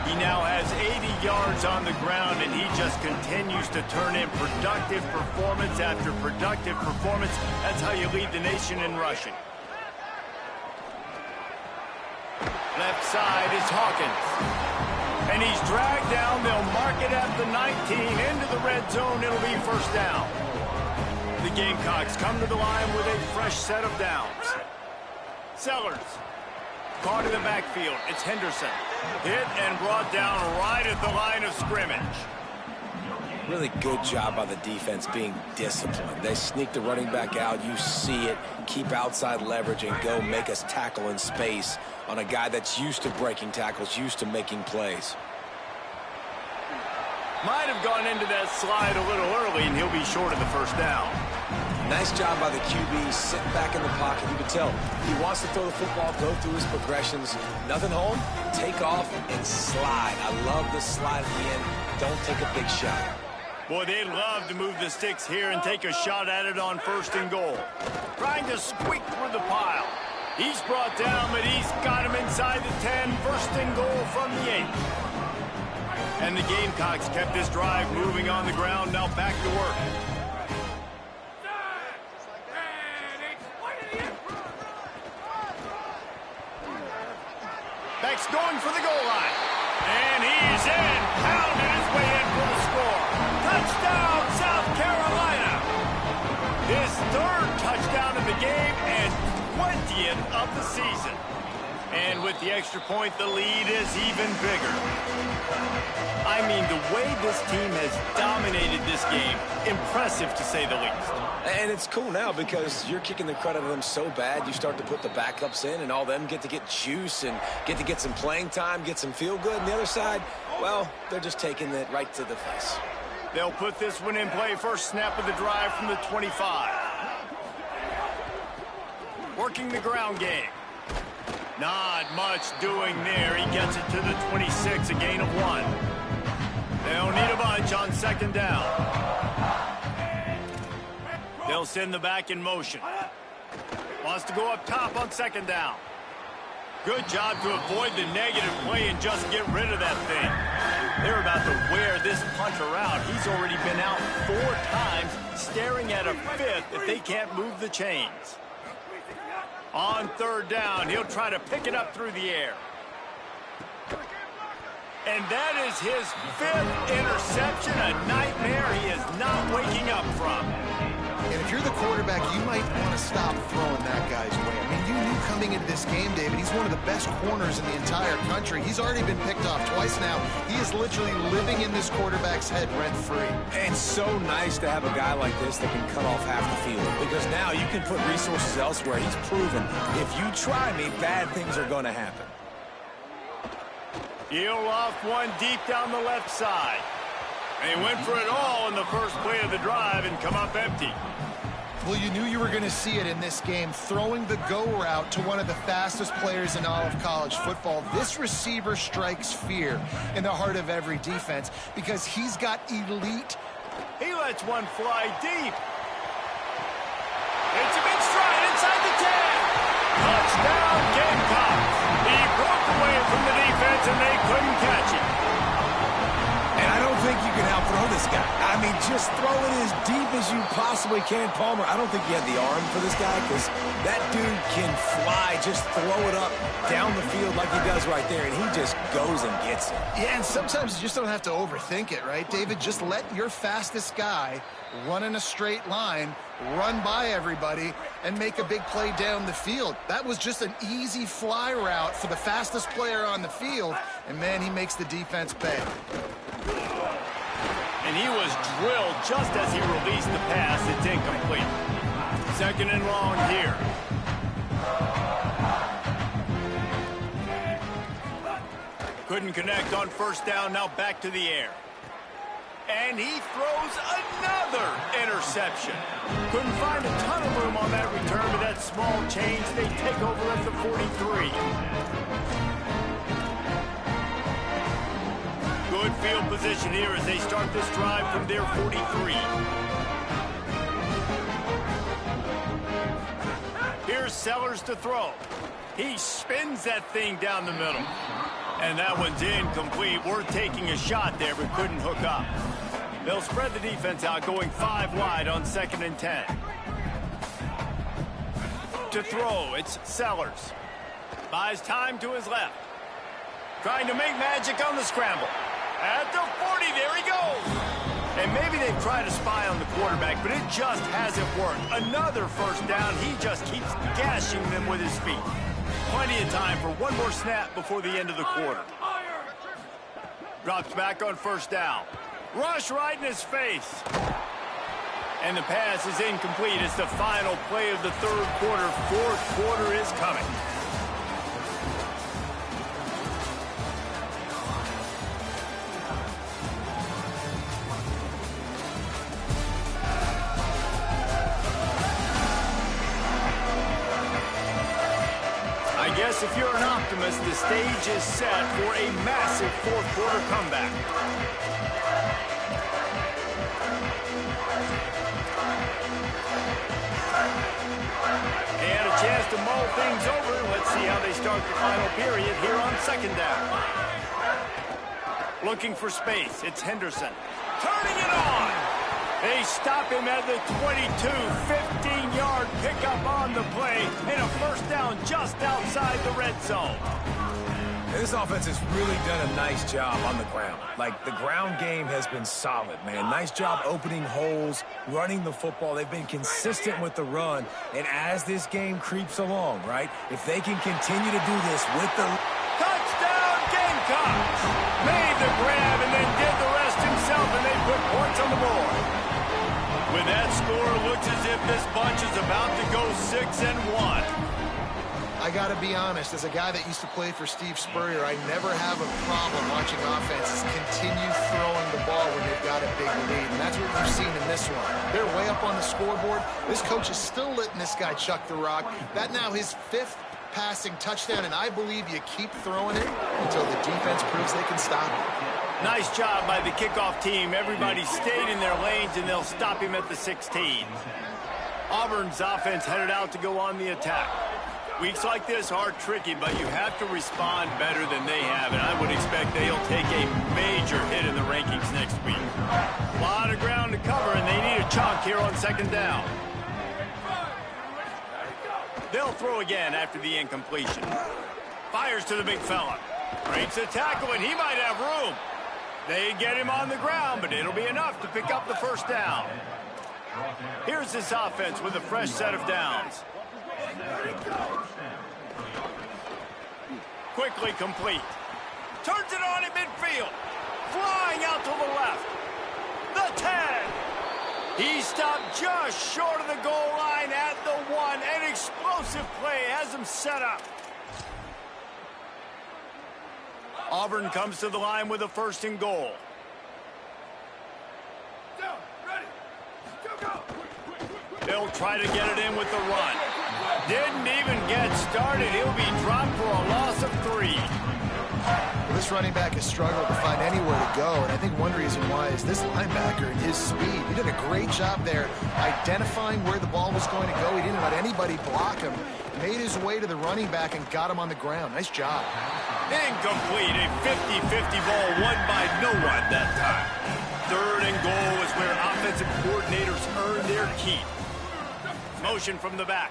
He now has 80 yards on the ground, and he just continues to turn in productive performance after productive performance. That's how you lead the nation in rushing. Left side is Hawkins. And he's dragged down. They'll mark it at the 19. Into the red zone. It'll be first down. The Gamecocks come to the line with a fresh set of downs. Sellers. Caught in the backfield. It's Henderson. Hit and brought down right at the line of scrimmage. Really good job by the defense being disciplined. They sneak the running back out. You see it. Keep outside leverage and go make us tackle in space on a guy that's used to breaking tackles, used to making plays. Might have gone into that slide a little early, and he'll be short of the first down. Nice job by the QB, sitting back in the pocket. You can tell he wants to throw the football, go through his progressions. Nothing home, take off and slide. I love the slide at the end. Don't take a big shot. Boy, they'd love to move the sticks here and take a shot at it on 1st and goal. Trying to squeak through the pile. He's brought down, but he's got him inside the 10. 1st and goal from the 8. And the Gamecocks kept this drive moving on the ground. Now back to work. Beck's going for the goal line. And he's in. Pounded his way in for the score. Touchdown, South Carolina. His 3rd touchdown of the game and 20th of the season. And with the extra point, the lead is even bigger. I mean, the way this team has dominated this game, impressive to say the least. And it's cool now because you're kicking the crud out of them so bad, you start to put the backups in, and all them get to get juice and get to get some playing time, get some feel good. And the other side, well, they're just taking it right to the face. They'll put this one in play. First snap of the drive from the 25. Working the ground game. Not much doing there. He gets it to the 26, a gain of 1. They'll need a bunch on 2nd down. They'll send the back in motion. Wants to go up top on 2nd down. Good job to avoid the negative play and just get rid of that thing. They're about to wear this punter out. He's already been out 4 times, staring at a 5th if they can't move the chains. On 3rd down, he'll try to pick it up through the air. And that is his 5th interception, a nightmare he is not waking up from. And if you're the quarterback, you might want to stop throwing that guy's way. I mean, you knew coming into this game, David, he's one of the best corners in the entire country. He's already been picked off twice now. He is literally living in this quarterback's head rent-free. It's so nice to have a guy like this that can cut off half the field, because now you can put resources elsewhere. He's proven if you try me, bad things are going to happen. He'll off one deep down the left side. They went for it all in the first play of the drive and come up empty. Well, you knew you were going to see it in this game, throwing the go route to one of the fastest players in all of college football. This receiver strikes fear in the heart of every defense because he's got elite. He lets one fly deep. It's a big stride inside the 10. Touchdown, Gamecocks. He broke away from the defense and they couldn't catch him. And I don't think you can out-throw this guy. I mean, just throw it as deep as you possibly can, Palmer. I don't think you have the arm for this guy because that dude can fly. Just throw it up down the field like he does right there, and he just goes and gets it. Yeah, and sometimes you just don't have to overthink it, right, David? Just let your fastest guy run in a straight line, run by everybody, and make a big play down the field. That was just an easy fly route for the fastest player on the field, and man, he makes the defense pay. And he was drilled just as he released the pass. It's incomplete. 2nd and long here. Couldn't connect on 1st down. Now back to the air. And he throws another interception. Couldn't find a ton of room on that return, but that small change, they take over at the 43. Good field position here as they start this drive from their 43. Here's Sellers to throw. He spins that thing down the middle. And that one's incomplete. Worth taking a shot there, but couldn't hook up. They'll spread the defense out, going 5 wide on 2nd and 10. To throw, it's Sellers. Buys time to his left. Trying to make magic on the scramble. At the 40, there he goes. And maybe they've tried to spy on the quarterback, but it just hasn't worked. Another 1st down. He just keeps gashing them with his feet. Plenty of time for one more snap before the end of the quarter. Drops back on 1st down. Rush right in his face. And the pass is incomplete. It's the final play of the 3rd quarter. 4th quarter is coming. I guess if you're an optimist, the stage is set for a massive 4th quarter comeback. They had a chance to mull things over. Let's see how they start the final period here on second down. Looking for space. It's Henderson. Turning it on. They stop him at the 22. 15-yard pickup on the play. And a first down just outside the red zone. This offense has really done a nice job on the ground. Like, the ground game has been solid, man. Nice job opening holes, running the football. They've been consistent with the run. And as this game creeps along, right, if they can continue to do this with the... Touchdown, Gamecocks! Made the grab and then did the rest himself, and they put points on the board. With that score, it looks as if this bunch is about to go 6-1. I got to be honest, as a guy that used to play for Steve Spurrier, I never have a problem watching offenses continue throwing the ball when they've got a big lead. And that's what you've seen in this one. They're way up on the scoreboard. This coach is still letting this guy chuck the rock. That now his 5th passing touchdown, and I believe you keep throwing it until the defense proves they can stop it. Nice job by the kickoff team. Everybody stayed in their lanes, and they'll stop him at the 16. Auburn's offense headed out to go on the attack. Weeks like this are tricky, but you have to respond better than they have, and I would expect they'll take a major hit in the rankings next week. A lot of ground to cover, and they need a chunk here on second down. They'll throw again after the incompletion. Fires to the big fella. Breaks a tackle, and he might have room. They get him on the ground, but it'll be enough to pick up the first down. Here's this offense with a fresh set of downs. Quickly complete. Turns it on in midfield. Flying out to the left. The 10. He stopped just short of the goal line at the 1. An explosive play has him set up. Auburn comes to the line with a 1st and goal. They'll try to get it in with the run. Didn't even get started. He'll be dropped for a loss of 3. Well, this running back has struggled to find anywhere to go, and I think one reason why is this linebacker and his speed. He did a great job there identifying where the ball was going to go. He didn't let anybody block him. Made his way to the running back and got him on the ground. Nice job. Incomplete. A 50-50 ball won by no one that time. 3rd and goal is where offensive coordinators earn their keep. Motion from the back.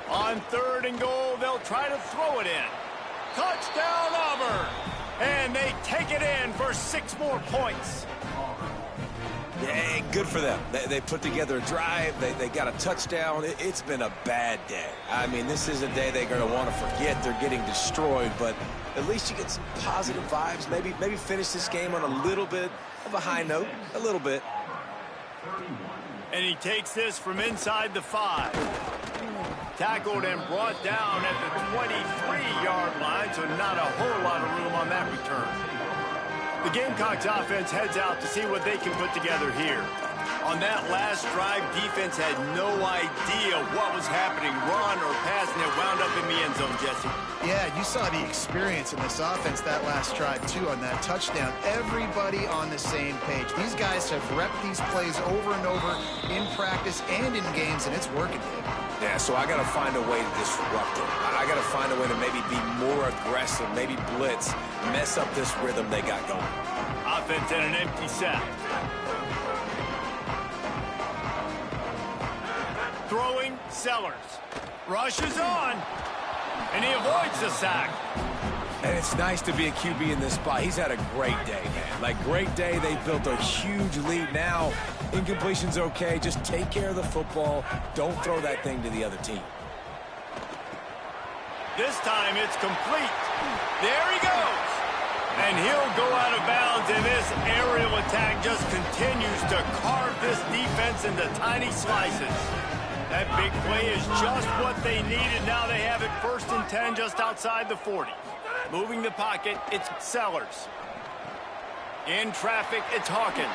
On 3rd and goal, they'll try to throw it in. Touchdown, Auburn! And they take it in for 6 more points. Yeah, good for them. They put together a drive. They got a touchdown. It's been a bad day. I mean, this is a day they're going to want to forget. They're getting destroyed, but at least you get some positive vibes. Maybe finish this game on a little bit of a high note. A little bit. And he takes this from inside the 5. Tackled and brought down at the 23-yard line, so not a whole lot of room on that return. The Gamecocks offense heads out to see what they can put together here. On that last drive, defense had no idea what was happening, run or pass, and it wound up in the end zone, Jesse. Yeah, you saw the experience in this offense that last drive, too, on that touchdown. Everybody on the same page. These guys have repped these plays over and over in practice and in games, and it's working. Yeah, so I got to find a way to disrupt them. I got to find a way to maybe be more aggressive, maybe blitz, mess up this rhythm they got going. Offense in an empty set. Throwing, Sellers. Rushes on, and he avoids the sack. And it's nice to be a QB in this spot. He's had a great day, man. Like, great day. They built a huge lead. Now, incompletion's okay. Just take care of the football. Don't throw that thing to the other team. This time it's complete. There he goes. And he'll go out of bounds, and this aerial attack just continues to carve this defense into tiny slices. That big play is just what they needed. Now they have it 1st and 10 just outside the 40. Moving the pocket, it's Sellers. In traffic, it's Hawkins.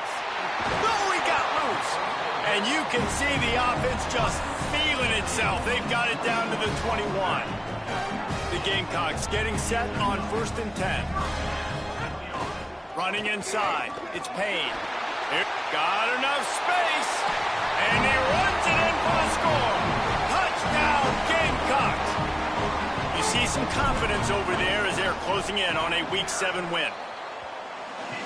Oh, he got loose. And you can see the offense just feeling itself. They've got it down to the 21. The Gamecocks getting set on 1st and 10. Running inside, it's Payne. Here, got enough space, and he runs it in for the score. Touchdown, Gamecocks. You see some confidence over there as they're closing in on a Week 7 win.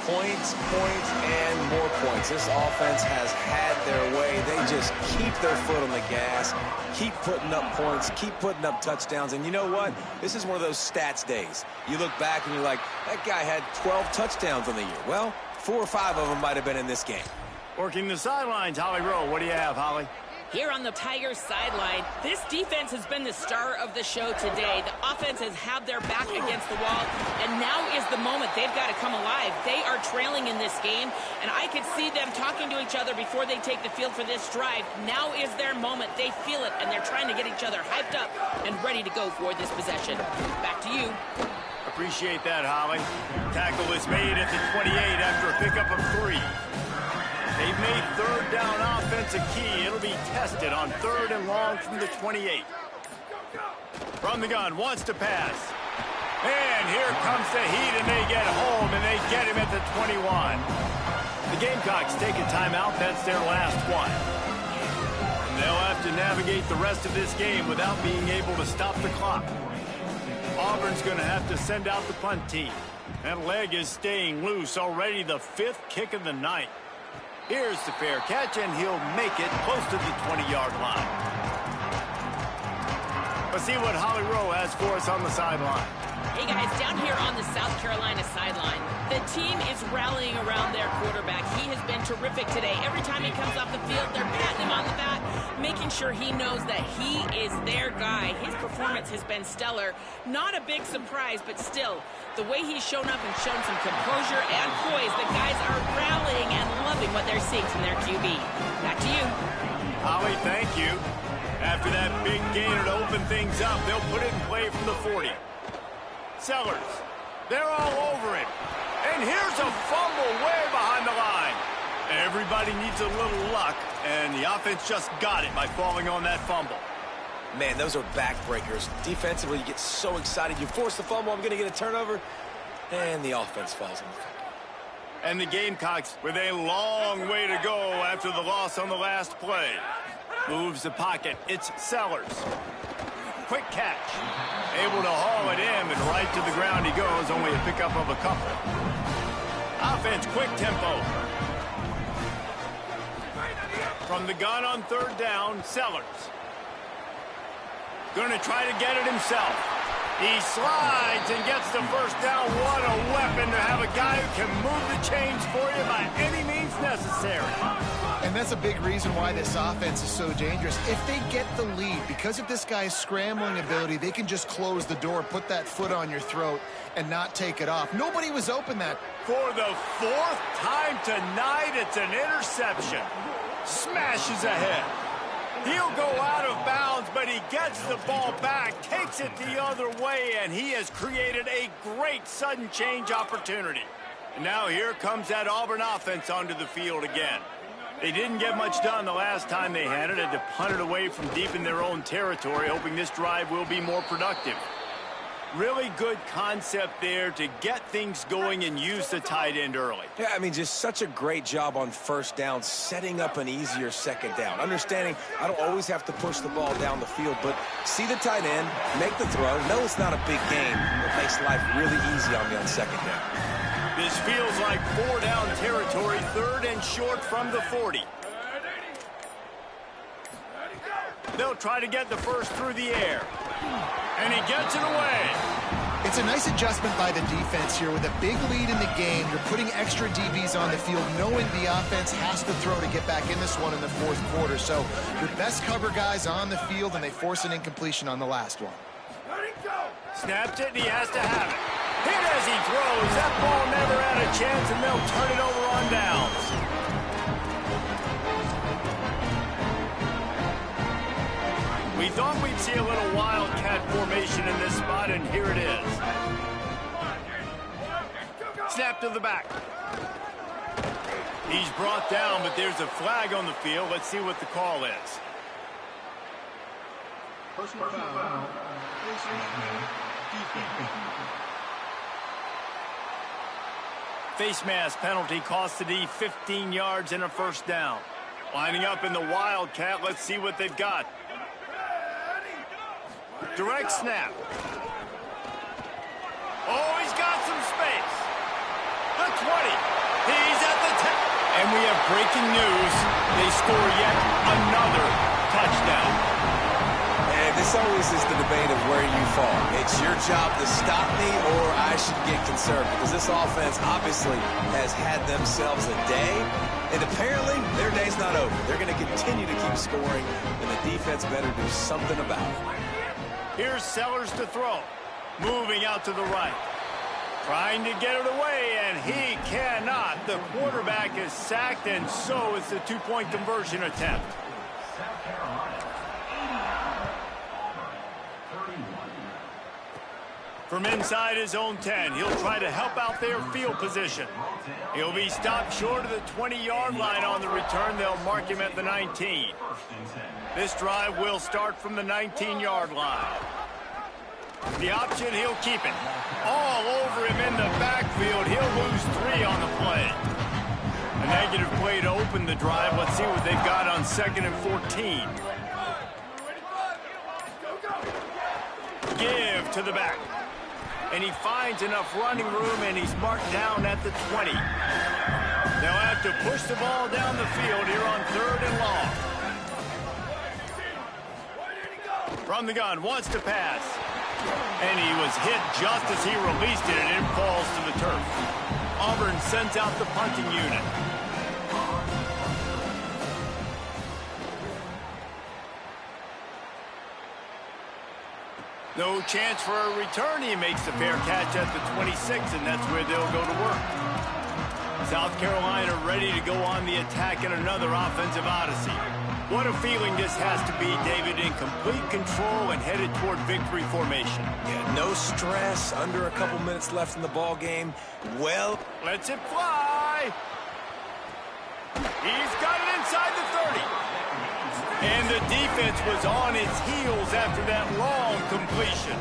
Points, and more points. This offense has had their way. They just keep their foot on the gas, keep putting up points, keep putting up touchdowns. And you know what? This is one of those stats days. You look back and you're like, that guy had 12 touchdowns on the year. Well, 4 or 5 of them might have been in this game. Working the sidelines, Holly Rowe. What do you have, Holly? Here on the Tigers sideline, this defense has been the star of the show today. The offense has had their back against the wall, and now is the moment they've got to come alive. They are trailing in this game, and I could see them talking to each other before they take the field for this drive. Now is their moment. They feel it, and they're trying to get each other hyped up and ready to go for this possession. Back to you. Appreciate that, Holly. Tackle is made at the 28 after a pickup of 3. They've made third down offense a key. It'll be tested on 3rd and long from the 28. From the gun, wants to pass. And here comes the heat, and they get home, and they get him at the 21. The Gamecocks take a timeout. That's their last one. And they'll have to navigate the rest of this game without being able to stop the clock. Auburn's going to have to send out the punt team. That leg is staying loose. Already the 5th kick of the night. Here's the fair catch, and he'll make it close to the 20-yard line. Let's see what Holly Rowe has for us on the sideline. Hey guys, down here on the South Carolina sideline, the team is rallying around their quarterback. He has been terrific today. Every time he comes off the field, they're patting him on the back, making sure he knows that he is their guy. His performance has been stellar. Not a big surprise, but still, the way he's shown up and shown some composure and poise, the guys are rallying and loving what they're seeing from their QB. Back to you. Holly, thank you. After that big gainer to open things up, they'll put it in play from the 40. Sellers, they're all over him. And here's a fumble way behind the line. Everybody needs a little luck, and the offense just got it by falling on that fumble. Man, those are backbreakers. Defensively, you get so excited. You force the fumble, I'm going to get a turnover, and the offense falls on the fumble. And the Gamecocks with a long way to go after the loss on the last play. Moves the pocket. It's Sellers. Quick catch. Able to haul it in, and right to the ground he goes. Only a pickup of a couple. Offense, quick tempo. From the gun on 3rd down, Sellers. Going to try to get it himself. He slides and gets the first down. What a weapon to have a guy who can move the chains for you by any means necessary. And that's a big reason why this offense is so dangerous. If they get the lead, because of this guy's scrambling ability, they can just close the door, put that foot on your throat, and not take it off. Nobody was open that. For the 4th time tonight, it's an interception. Smashes ahead. He'll go out of bounds, but he gets the ball back, takes it the other way, and he has created a great sudden change opportunity. And now here comes that Auburn offense onto the field again. They didn't get much done the last time they had it. Had to punt it away from deep in their own territory, hoping this drive will be more productive. Really good concept there to get things going and use the tight end early. Yeah, I mean, just such a great job on 1st down, setting up an easier 2nd down. Understanding I don't always have to push the ball down the field, but see the tight end, make the throw. No, it's not a big game. It makes life really easy on me on 2nd down. This feels like 4-down territory, 3rd and short from the 40. They'll try to get the first through the air. And he gets it away. It's a nice adjustment by the defense here. With a big lead in the game, you're putting extra DBs on the field, knowing the offense has to throw to get back in this one in the 4th quarter. So your best cover guys on the field, and they force an incompletion on the last one. Snapped it, and he has to have it. Hit as he throws. That ball never had a chance, and they'll turn it over on downs. We thought we'd see a little wildcat formation in this spot, and here it is. Snap to the back. He's brought down, but there's a flag on the field. Let's see what the call is. Personal foul. face mask penalty cost the D 15 yards and a first down. Lining up in the Wildcat. Let's see what they've got. Direct snap. Oh, he's got some space. The 20. He's at the 10. And we have breaking news. They score yet another touchdown. And this always is the debate of where you fall. It's your job to stop me or I should get concerned, because this offense obviously has had themselves a day, and apparently their day's not over. They're going to continue to keep scoring, and the defense better do something about it. Here's Sellers to throw. Moving out to the right. Trying to get it away, and he cannot. The quarterback is sacked, and so is the two-point conversion attempt. From inside his own 10, he'll try to help out their field position. He'll be stopped short of the 20-yard line on the return. They'll mark him at the 19. This drive will start from the 19-yard line. The option, he'll keep it. All over him in the backfield. He'll lose 3 on the play. A negative play to open the drive. Let's see what they've got on 2nd and 14. Give to the back. And he finds enough running room, and he's marked down at the 20. They'll have to push the ball down the field here on 3rd and long. From the gun, wants to pass. And he was hit just as he released it, and it falls to the turf. Auburn sends out the punting unit. No chance for a return. He makes the fair catch at the 26, and that's where they'll go to work. South Carolina ready to go on the attack in another offensive odyssey. What a feeling this has to be, David, in complete control and headed toward victory formation. Yeah, no stress, under a couple minutes left in the ball game. Well, lets it fly. He's got it inside the 30. And the defense was on its heels after that long completion.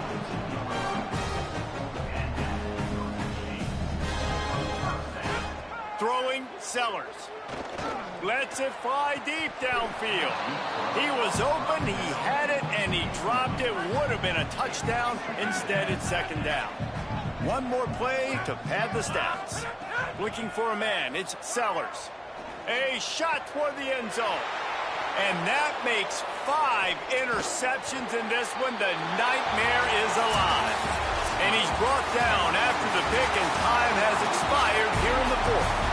Throwing, Sellers. Lets it fly deep downfield. He was open, he had it, and he dropped it. Would have been a touchdown. Instead, it's 2nd down. One more play to pad the stats. Looking for a man, it's Sellers. A shot toward the end zone. And that makes 5 interceptions in this one. The nightmare is alive. And he's brought down after the pick, and time has expired here in the 4th.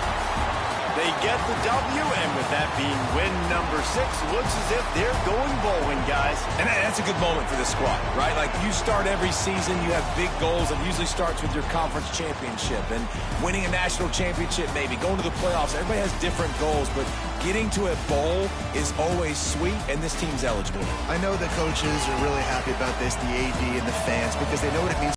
They get the W, and with that being win number 6, looks as if they're going bowling, guys. And that's a good moment for this squad, right? Like, you start every season, you have big goals. It usually starts with your conference championship and winning a national championship, maybe going to the playoffs. Everybody has different goals, but getting to a bowl is always sweet, and this team's eligible. I know the coaches are really happy about this, the AD and the fans, because they know what it means